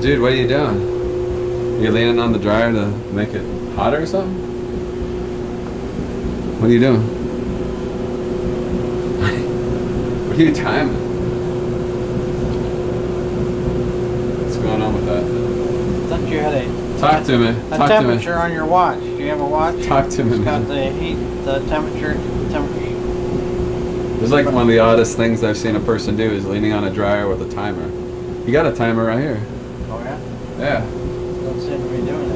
Dude, what are you doing? You leaning on the dryer to make it hotter or something? What are you doing? What are you timing? What's going on with that? I thought you had Talk to me. a temperature on your watch. Do you have a watch? Talk to me. It's got the heat, the temperature. It's like one of the oddest things I've seen a person do is leaning on a dryer with a timer. You got a timer right here. Oh yeah? Yeah. Don't seem to be doing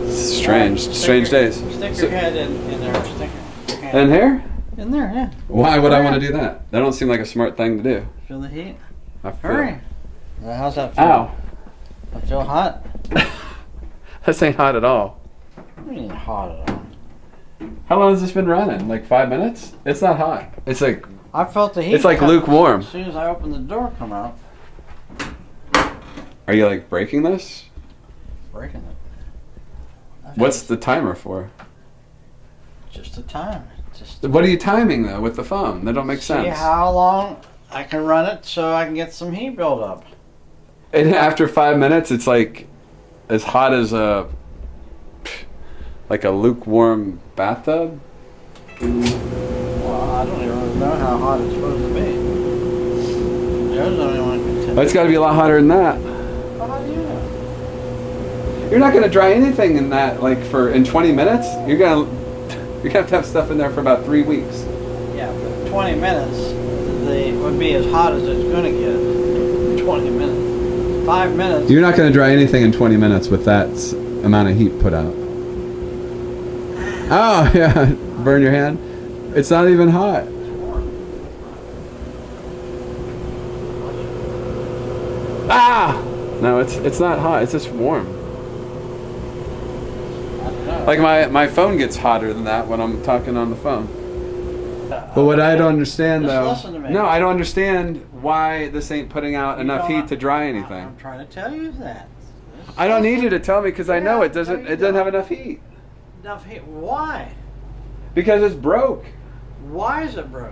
Dude. Strange days. Stick your head in there. Stick your hand. In here? In there, yeah. Why would I want to do that? That don't seem like a smart thing to do. Feel the heat? I feel Hurry. How's that feel? Ow. I feel hot. This ain't hot at all. What do you mean hot at all? How long has this been running? Like 5 minutes? It's not hot. It's like I felt the heat. it's like lukewarm. As soon as I opened the door, come out. Are you like breaking this? Breaking it. What's the timer for? Just a time. Just What are you timing though with the phone? That don't make sense. see how long I can run it so I can get some heat build up. And after 5 minutes, it's like as hot as a lukewarm bathtub. Well, I don't even know how hot it's supposed to be. There's only one can tell. It's got to be a lot hotter than that. How do you know? You're not going to dry anything in that in 20 minutes. You're gonna have stuff in there for about 3 weeks. Yeah, but 20 minutes would be as hot as it's going to get. 20 minutes. 5 minutes. You're not going to dry anything in 20 minutes with that amount of heat put out. Oh yeah, burn your hand. It's not even hot. Ah! No, it's not hot. It's just warm. Like my phone gets hotter than that when I'm talking on the phone. But what I don't understand Just though, listen to me. no, I don't understand why this ain't putting out You enough don't- heat to dry anything. I'm trying to tell you that. I don't need you to tell me because I know Yeah, it doesn't. no, you It doesn't have don't. enough heat Enough heat. Why? because it's broke. Why is it broke?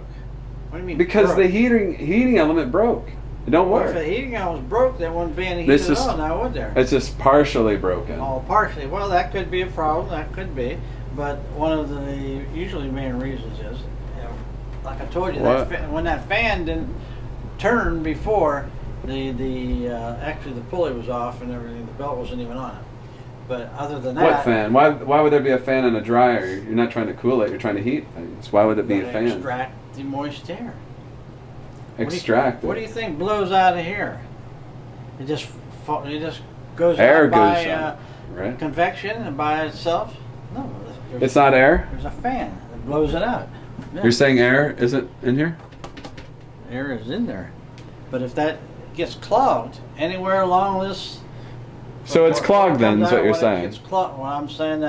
What do you mean? Because broke? the heating element broke. It don't Well, if work. the heating element was broke, there wouldn't be any heat This at is- all now, would there? It's just partially broken. Oh, partially. Well, that could be a problem. That could be. But one of the usually main reasons is, like I told you, What? when that fan didn't turn before, actually the pulley was off and everything. The belt wasn't even on it. But other than that, What fan? Why would there be a fan in a dryer? You're not trying to cool it. You're trying to heat things. Why would it be you a gotta fan? extract the moist air. Extract What do it. you think blows out of here? It just goes Air out by goes out, right? convection by itself. No, It's not air. There's a fan that blows it out. Yeah. You're saying air isn't in here? Air is in there, but if that gets clogged anywhere along this, So it's clogged then, is what you're when it saying? gets clogged, well, I'm saying no,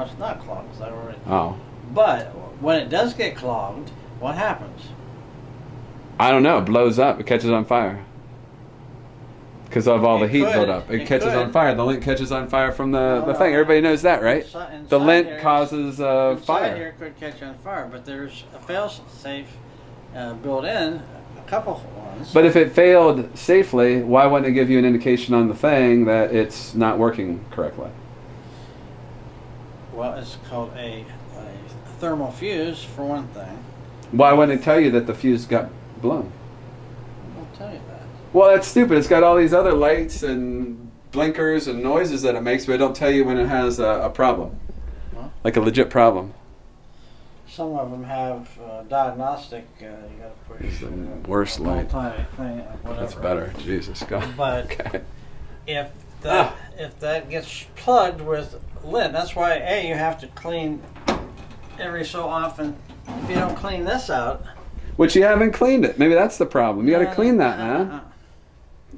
it's not clogged. It's already. Oh, But when it does get clogged, what happens? I don't know. It blows up. It catches on fire. Because of all the It heat could. buildup. It It catches on could. fire. The lint catches on fire from the No, thing. no. Everybody knows that, right? Inside The lint here- causes Inside fire. here could catch on fire, but there's a fail-safe built in, a couple ones. But if it failed safely, why wouldn't it give you an indication on the thing that it's not working correctly? Well, it's called a thermal fuse for one thing. Why wouldn't it tell you that the fuse got blown? I'll tell you that. Well, that's stupid. It's got all these other lights and blinkers and noises that it makes, but it don't tell you when it has a problem. Huh? Like a legit problem. Some of them have diagnostic. You got to push. It's the worst light. Thing, whatever. That's better. Jesus God. But Okay. if that gets plugged with lint, that's why you have to clean every so often. If you don't clean this out, Which you haven't cleaned it. Maybe that's the problem. You got to clean that, man. uh,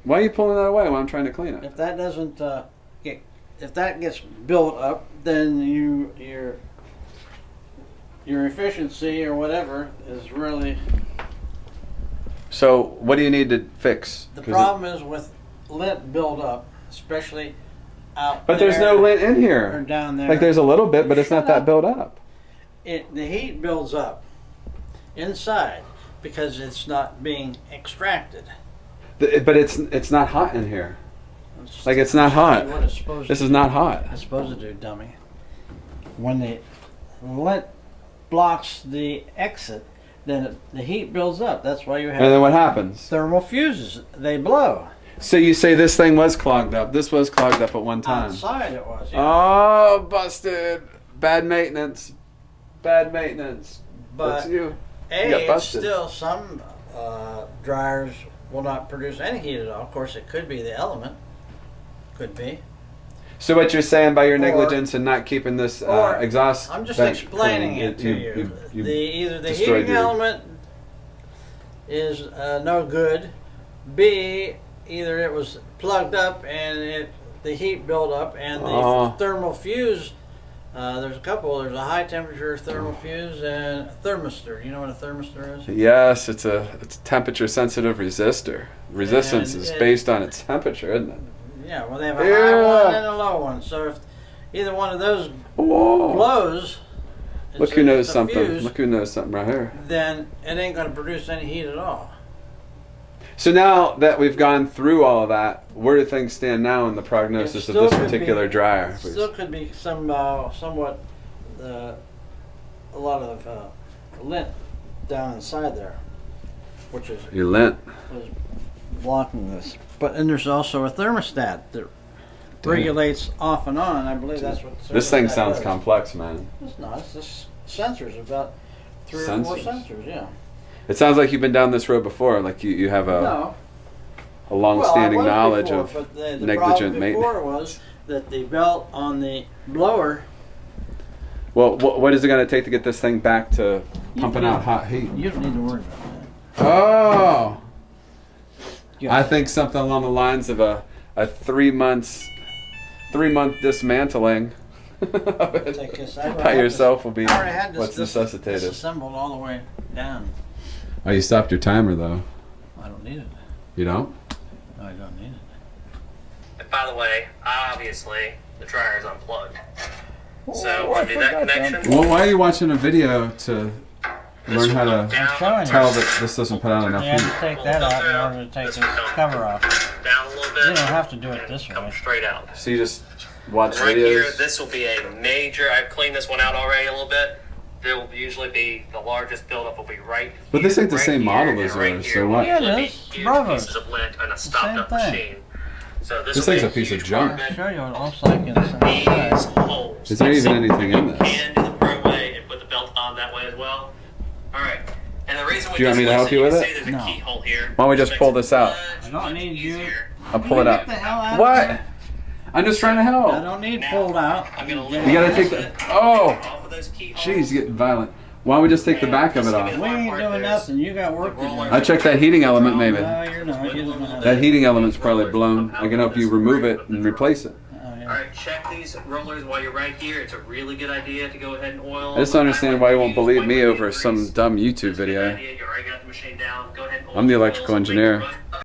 Why are you pulling that away when I'm trying to clean it? if that doesn't if that gets built up, then your efficiency or whatever is really. So, what do you need to fix? The 'Cause problem is with lint build up, especially out. But there's no lint in or here. down there. Like there's a little bit, but it's not Shut that up. built up. The heat builds up inside because it's not being extracted. But it's not hot in here. Like, it's not hot. What it's supposed This to is not hot. It's supposed to do, dummy. When the lint blocks the exit, then the heat builds up. That's why you have And then what happens? thermal fuses. They blow. So you say this thing was clogged up. This was clogged up at one time. Outside it was. Yeah. Oh, busted. Bad maintenance. Bad maintenance. But That's you. A, You got it's busted. still some dryers will not produce any heat at all. Of course, it could be the element. Could be. So what you're saying by your Or- negligence and not keeping this or exhaust I'm just vent explaining clean, it to you. Either the destroyed heating element is no good. B, either it was plugged up and the heat built up, and the thermal fuse. There's a couple. There's a high temperature thermal fuse and a thermistor. You know what a thermistor is? Yes, it's a temperature sensitive resistor. Resistance And is based on its temperature, isn't it? Yeah. Well, they have a high one and a low one. So if either one of those blows, Look who knows it's a something. fuse, Look who knows something right here. then it ain't going to produce any heat at all. So now that we've gone through all of that, where do things stand now in the prognosis of this particular dryer? It still could be somewhat a lot of lint down inside there, which is Your lint. blocking this. But and there's also a thermostat that regulates off and on. I believe that's what the This thing thermostat sounds does. complex, man. It's not. It's just sensors, about 3 or 4 sensors. Yeah. It sounds like you've been down this road before. Like you have No. a long-standing Well, I was knowledge before, of but the negligent problem maintenance. before was that the belt on the blower. Well, what is it going to take to get this thing back to pumping out hot heat? You don't need to worry about that. Oh, Yeah. I think something along the lines of a 3-month dismantling of it Take this. by yourself will be I already had what's necessitated. disassembled all the way down. Oh, you stopped your timer though. I don't need it. You don't? No, I don't need it. And by the way, obviously, the dryer is unplugged. So, I want to do that forgot that. connection? Well, why are you watching a video to learn how to showing tell you. that this doesn't put out enough You have heat? to take that out in order to take this cover off. Down a little bit. You don't have to do it and this come way. straight out. So you just watch Right here, videos? this will be a major. I've cleaned this one out already a little bit. There will usually be the largest buildup will be right. But this here, ain't the right same here, model and as right yours, here so will what? Yeah, it usually be is. huge Bravos. pieces of lint and a Same stopped-up thing. machine. So this This will be thing's a piece of huge junk. I'll part show you what it looks like inside. These holes. Is there even anything in You this? can do the pro way and put the belt on that way as well. All right. And the reason we Do you want me to help you with can it? see there's a No. keyhole here. Why don't we just pull this out? I don't need you. I'll pull it out. Get the hell out of What? there. I'm just trying to I help. don't need pulled out. I'm gonna You gotta take the. Oh! off of those keyholes. Jeez, you're getting violent. Why don't we just take the back of it off? We ain't doing nothing. You got work to do. I checked that heating element maybe. No, you're not. You don't know how to That do it. heating element's probably blown. I can help you remove it and replace it. Oh, yeah. All right, check these rollers while you're right here. It's a really good idea to go ahead and oil. I just don't understand why you won't believe me over some dumb YouTube video. You already got the machine down. Go ahead and I'm the oil electrical so engineer. make it run.